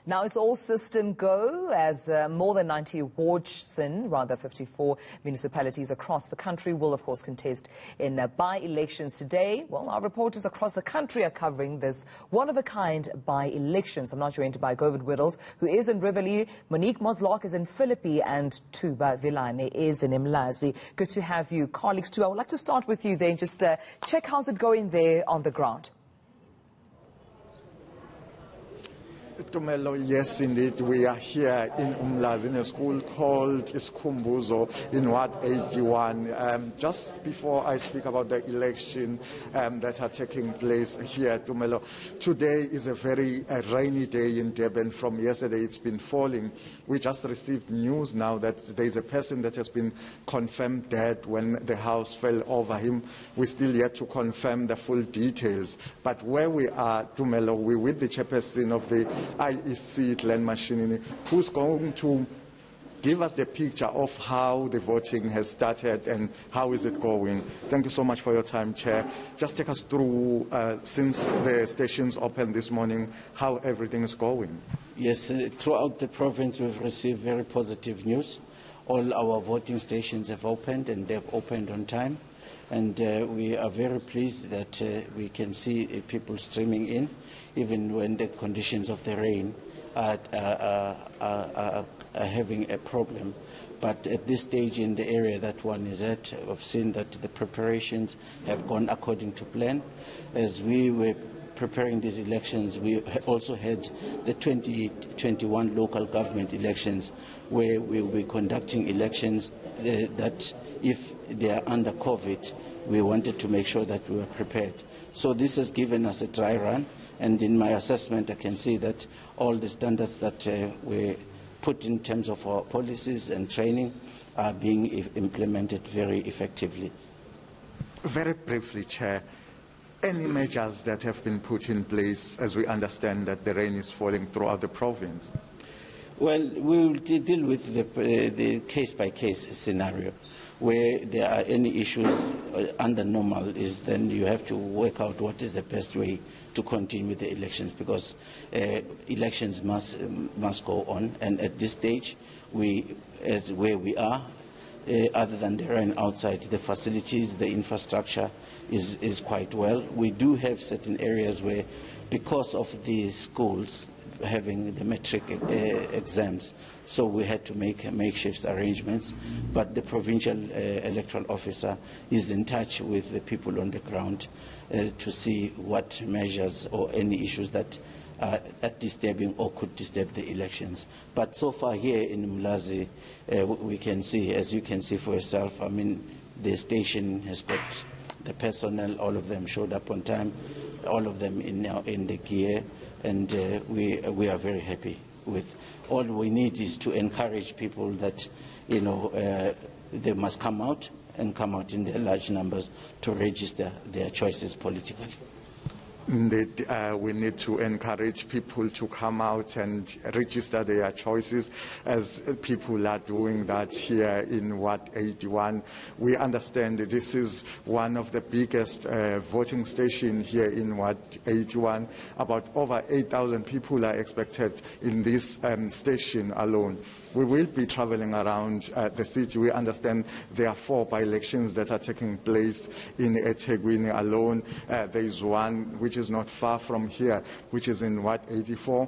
Now it's all system go as more than 90 wards, rather 54 municipalities across the country will of course contest in by-elections today. Well, our reporters across the country are covering this one-of-a-kind by-elections. I'm now joined by Govan Whittles, who is in Riverlea, Monique Mortlock is in Philippi, and Thuba Vilane is in Umlazi. Good to have you, colleagues too. I would like to start with you then, just check how's it going there on the ground. Tumelo, yes, indeed. We are here in Umlazi in a school called Iskhumbuzo in Ward 81. Just before I speak about the election that are taking place here, Tumelo, today is a very rainy day in Durban. From yesterday, it's been falling. We just received news now that there is a person that has been confirmed dead when the house fell over him. We're still yet to confirm the full details. But where we are, Tumelo, we're with the chairperson of the IEC, Glen Mashinini, who's going to give us the picture of how the voting has started and how is it going. Thank you so much for your time, Chair. Just take us through, since the stations opened this morning, how everything is going. Yes, throughout the province we've received very positive news. All our voting stations have opened and they've opened on time. And we are very pleased that we can see people streaming in, even when the conditions of the rain are having a problem. But at this stage in the area that one is at, we've seen that the preparations have gone according to plan. As we were preparing these elections, we also had the 2021 local government elections, where we will be conducting elections that, if they are under COVID, we wanted to make sure that we were prepared. So this has given us a dry run, and in my assessment I can see that all the standards that we put in terms of our policies and training are being implemented very effectively. Very briefly, Chair, any measures that have been put in place as we understand that the rain is falling throughout the province? Well, we will deal with the case-by-case scenario. Where there are any issues under normal, is then you have to work out what is the best way to continue with the elections, because elections must go on. And at this stage, where we are, other than the rain outside, the facilities, the infrastructure is quite well. We do have certain areas where, because of the schools having the metric exams, so we had to make makeshift arrangements. But the provincial electoral officer is in touch with the people on the ground to see what measures or any issues that are disturbing or could disturb the elections. But so far here in Umlazi, we can see, as you can see for yourself, I mean, the station has got the personnel, all of them showed up on time, all of them in the gear, and we are very happy with. All we need is to encourage people that, you know, they must come out and come out in their large numbers to register their choices politically. Indeed, we need to encourage people to come out and register their choices, as people are doing that here in Ward 81. We understand that this is one of the biggest voting stations here in Ward 81. About over 8,000 people are expected in this station alone. We will be traveling around the city. We understand there are 4 by-elections that are taking place in eThekwini alone. There is one which is not far from here, which is in Ward 84.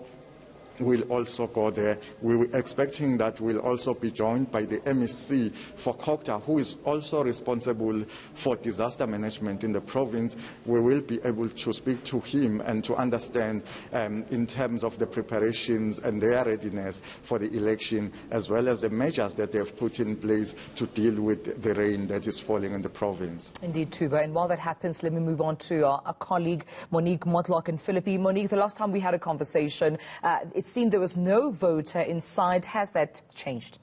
We'll also go there. We were expecting that we'll also be joined by the MEC for Kokta, who is also responsible for disaster management in the province. We will be able to speak to him and to understand in terms of the preparations and their readiness for the election, as well as the measures that they have put in place to deal with the rain that is falling in the province. Indeed, Thuba. And while that happens, let me move on to our colleague Monique Mortlock in Philippi. Monique, the last time we had a conversation, it seemed there was no voter inside. Has that changed?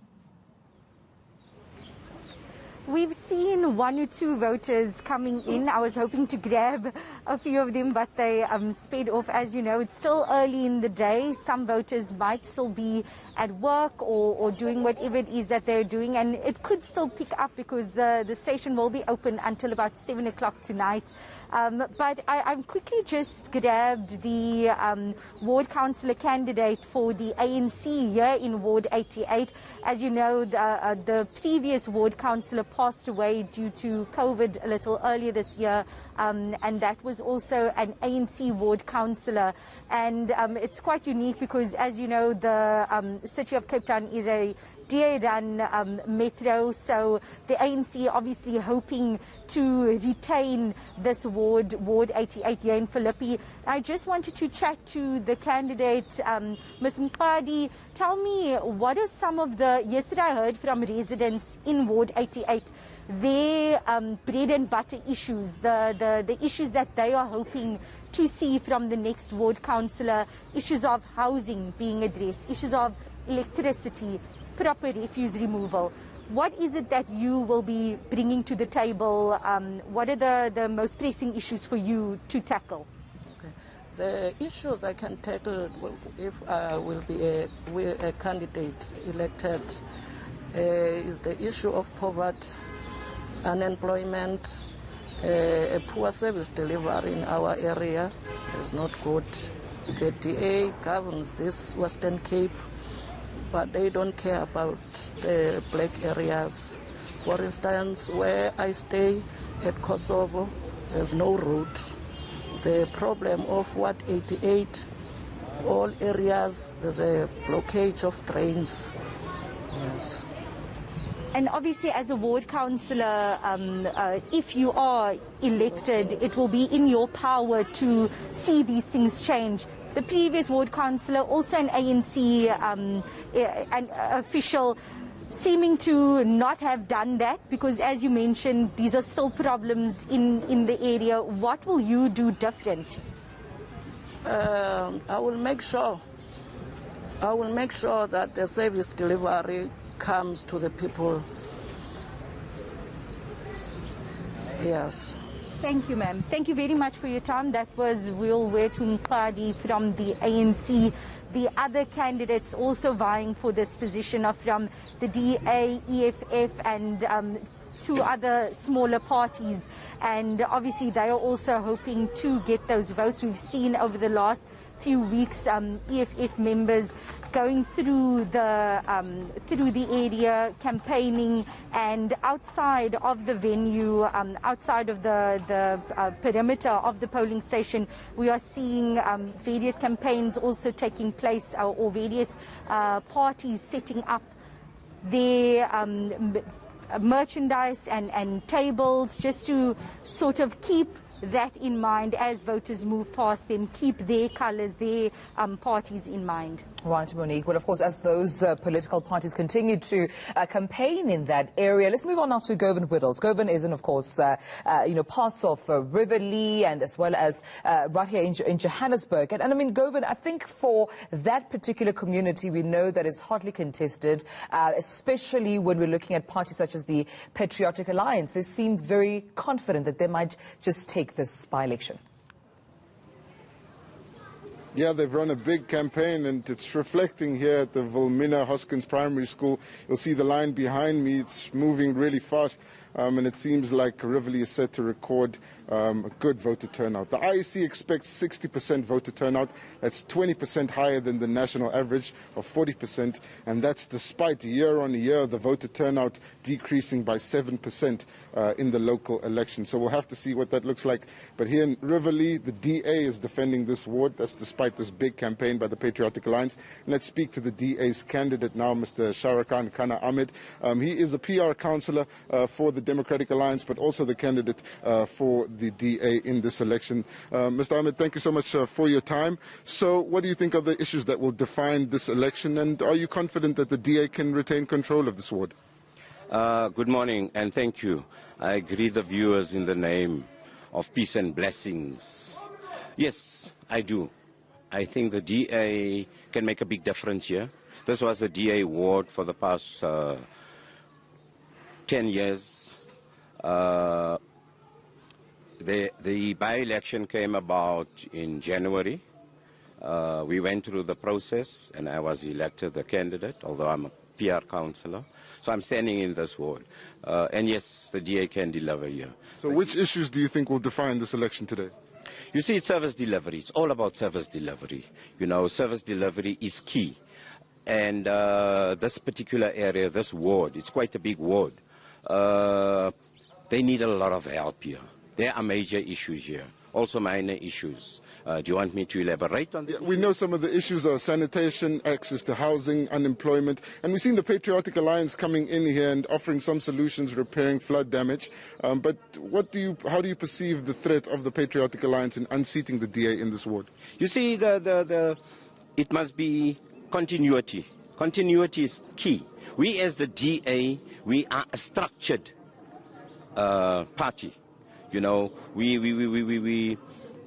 We've seen 1 or 2 voters coming in. I was hoping to grab a few of them, but they sped off. As you know, it's still early in the day. Some voters might still be at work or doing whatever it is that they're doing, and it could still pick up because the station will be open until about 7 o'clock tonight. But I've quickly just grabbed the ward councillor candidate for the ANC here in Ward 88. As you know, the previous ward councillor passed away due to COVID a little earlier this year, and that was also an ANC ward councillor. And it's quite unique because, as you know, the city of Cape Town is a DA-run metro, so the ANC obviously hoping to retain this ward, Ward 88 here in Philippi. I just wanted to chat to the candidate, Ms. Mqadi. Tell me, what are some of the, yesterday I heard from residents in Ward 88, their bread and butter issues, the issues that they are hoping to see from the next ward councillor, issues of housing being addressed, issues of electricity, proper refuse removal. What is it that you will be bringing to the table? What are the most pressing issues for you to tackle? Okay. The issues I can tackle if I will be a candidate elected is the issue of poverty, unemployment, a poor service delivery in our area is not good. The DA governs this Western Cape, but they don't care about the black areas. For instance, where I stay at Kosovo, there's no road. The problem of Ward 88, all areas, there's a blockage of trains. Yes. And obviously, as a ward councillor, if you are elected, it will be in your power to see these things change. The previous ward councillor, also an ANC an official, seeming to not have done that because, as you mentioned, these are still problems in the area. What will you do different? I will make sure that the service delivery comes to the people. Yes. Thank you, ma'am. Thank you very much for your time. That was Vuyolwethu Mqadi from the ANC. The other candidates also vying for this position are from the DA, EFF, and 2 other smaller parties. And obviously, they are also hoping to get those votes. We've seen over the last few weeks EFF members going through the area, campaigning, and outside of the venue, outside of the perimeter of the polling station, we are seeing various campaigns also taking place, or various parties setting up their merchandise and tables, just to sort of keep that in mind as voters move past them, keep their colours, their parties in mind. Right, Monique. Well, of course, as those political parties continue to campaign in that area, let's move on now to Govan Whittles. Govan is in, of course, parts of Riverlea and as well as right here in Johannesburg. And I mean, Govan, I think for that particular community, we know that it's hotly contested, especially when we're looking at parties such as the Patriotic Alliance. They seem very confident that they might just take this by-election. Yeah, they've run a big campaign, and it's reflecting here at the Wilhelmina Hoskins Primary School. You'll see the line behind me. It's moving really fast, and it seems like Riverlea is set to record a good voter turnout. The IEC expects 60% voter turnout. That's 20% higher than the national average of 40%, and that's despite year on year the voter turnout decreasing by 7% in the local election. So we'll have to see what that looks like. But here in Riverlea, the DA is defending this ward. That's despite this big campaign by the Patriotic Alliance. And let's speak to the DA's candidate now, Mr. Chahracan Khana Amod. He is a PR councillor for the Democratic Alliance, but also the candidate for the DA in this election. Mr. Amod, thank you so much for your time. So what do you think are the issues that will define this election, and are you confident that the DA can retain control of this ward? Good morning, and thank you. I greet the viewers in the name of peace and blessings. Yes, I do. I think the DA can make a big difference here. This was a DA ward for the past 10 years. The by-election came about in January. We went through the process and I was elected the candidate, although I'm a PR councillor. So I'm standing in this ward. And yes, the DA can deliver here. So which issues do you think will define this election today? You see, it's service delivery. It's all about service delivery. You know, service delivery is key. And this particular area, this ward, it's quite a big ward. They need a lot of help here. There are major issues here, also minor issues. Do you want me to elaborate on this? We know some of the issues are sanitation, access to housing, unemployment, and we've seen the Patriotic Alliance coming in here and offering some solutions, repairing flood damage. But how do you perceive the threat of the Patriotic Alliance in unseating the DA in this ward? You see, it must be continuity. Continuity is key. We as the DA, we are a structured party. You know, we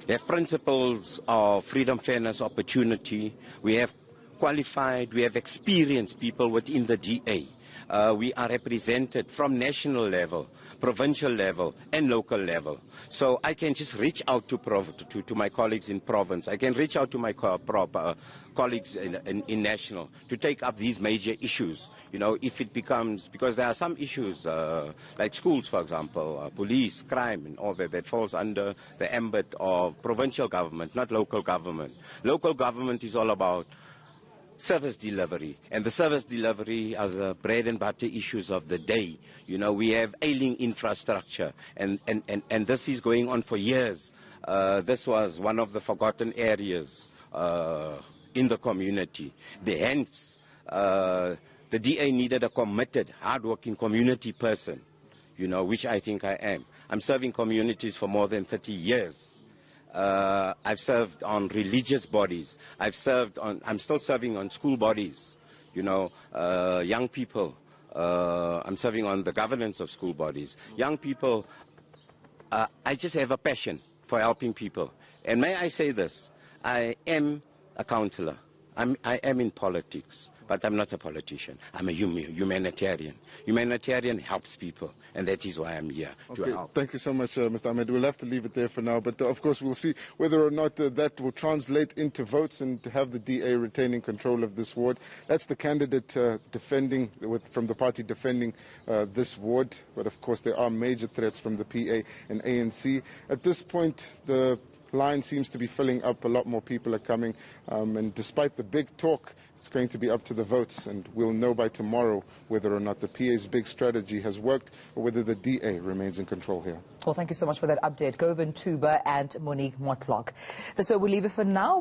have principles of freedom, fairness, opportunity. We have qualified, we have experienced people within the DA. We are represented from national level, provincial level, and local level. So I can just reach out to my colleagues in province. I can reach out to my colleagues in national to take up these major issues. You know, if it becomes, because there are some issues like schools, for example, police, crime, and all that falls under the ambit of provincial government, not local government. Local government is all about service delivery, and the service delivery are the bread and butter issues of the day. You know, we have ailing infrastructure, and this is going on for years. This was one of the forgotten areas in the community. Hence, the DA needed a committed, hardworking community person, you know, which I think I am. I'm serving communities for more than 30 years. I've served on religious bodies. I'm still serving on school bodies, you know, young people. I'm serving on the governance of school bodies. Young people, I just have a passion for helping people. And may I say this, I am a councillor. I am in politics, but I'm not a politician. I'm a humanitarian. Humanitarian helps people, and that is why I'm here to help. Thank you so much, Mr. Ahmed. We'll have to leave it there for now, but of course we'll see whether or not that will translate into votes and to have the DA retaining control of this ward. That's the candidate from the party defending this ward, but of course there are major threats from the PA and ANC. At this point, the line seems to be filling up. A lot more people are coming, and despite the big talk, it's going to be up to the votes, and we'll know by tomorrow whether or not the PA's big strategy has worked or whether the DA remains in control here. Well, thank you so much for that update, Govan, Thuba and Monique Mortlock. That's where we'll leave it for now.